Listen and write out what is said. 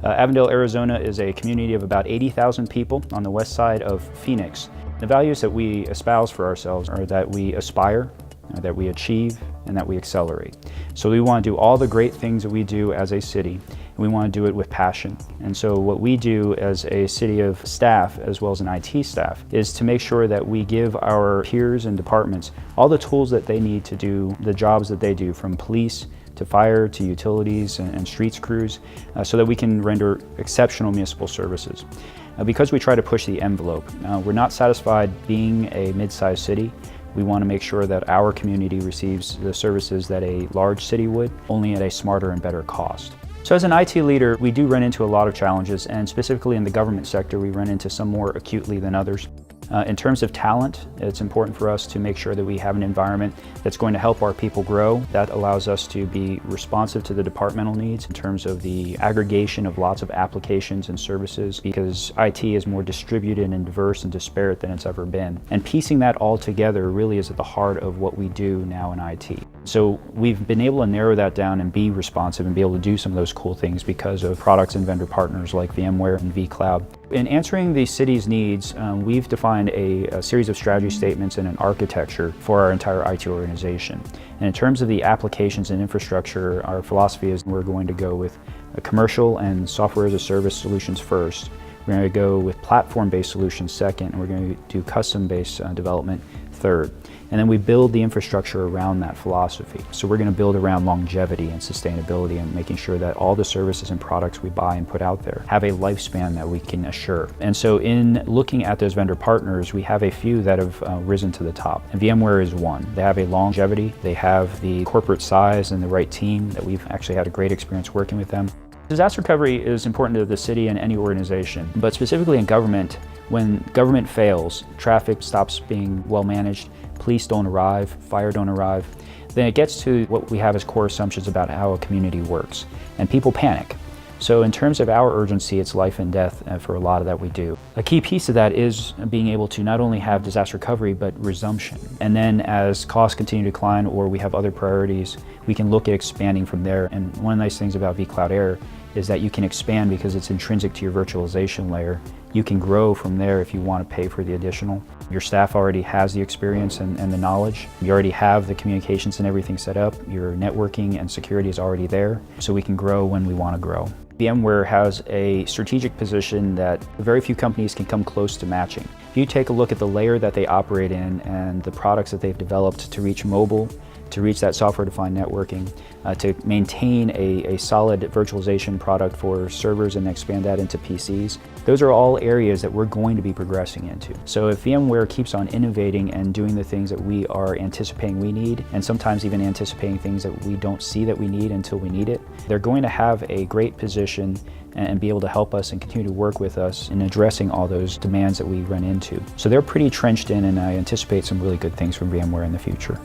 Avondale, Arizona is a community of about 80,000 people on the west side of Phoenix. The values that we espouse for ourselves are that we aspire, that we achieve, and that we accelerate. So we want to do all the great things that we do as a city, and we want to do it with passion. And so what we do as a city of staff, as well as an IT staff, is to make sure that we give our peers and departments all the tools that they need to do the jobs that they do, from police to fire to utilities and streets crews, so that we can render exceptional municipal services. Because we try to push the envelope, we're not satisfied being a mid-sized city. We want to make sure that our community receives the services that a large city would, only at a smarter and better cost. So as an IT leader, we do run into a lot of challenges, and specifically in the government sector, we run into some more acutely than others. In terms of talent, it's important for us to make sure that we have an environment that's going to help our people grow. That allows us to be responsive to the departmental needs in terms of the aggregation of lots of applications and services, because IT is more distributed and diverse and disparate than it's ever been. And piecing that all together really is at the heart of what we do now in IT. So we've been able to narrow that down and be responsive and be able to do some of those cool things because of products and vendor partners like VMware and vCloud. In answering the city's needs, we've defined a series of strategy statements and an architecture for our entire IT organization. And in terms of the applications and infrastructure, our philosophy is we're going to go with commercial and software as a service solutions first. We're going to go with platform-based solutions second, and we're going to do custom-based development third. And then we build the infrastructure around that philosophy. So we're going to build around longevity and sustainability and making sure that all the services and products we buy and put out there have a lifespan that we can assure. And so in looking at those vendor partners, we have a few that have risen to the top. And VMware is one. They have a longevity, they have the corporate size and the right team that we've actually had a great experience working with them. Disaster recovery is important to the city and any organization, but specifically in government, when government fails, traffic stops being well managed, police don't arrive, fire don't arrive, then it gets to what we have as core assumptions about how a community works, and people panic. So in terms of our urgency, it's life and death for a lot of that we do. A key piece of that is being able to not only have disaster recovery, but resumption. And then as costs continue to decline or we have other priorities, we can look at expanding from there. And one of the nice things about vCloud Air is that you can expand because it's intrinsic to your virtualization layer. You can grow from there if you want to pay for the additional. Your staff already has the experience and the knowledge. You already have the communications and everything set up. Your networking and security is already there, so we can grow when we want to grow. VMware has a strategic position that very few companies can come close to matching. If you take a look at the layer that they operate in and the products that they've developed to reach mobile, to reach that software-defined networking, to maintain a solid virtualization product for servers and expand that into PCs. Those are all areas that we're going to be progressing into. So if VMware keeps on innovating and doing the things that we are anticipating we need, and sometimes even anticipating things that we don't see that we need until we need it, they're going to have a great position and be able to help us and continue to work with us in addressing all those demands that we run into. So they're pretty trenched in, and I anticipate some really good things from VMware in the future.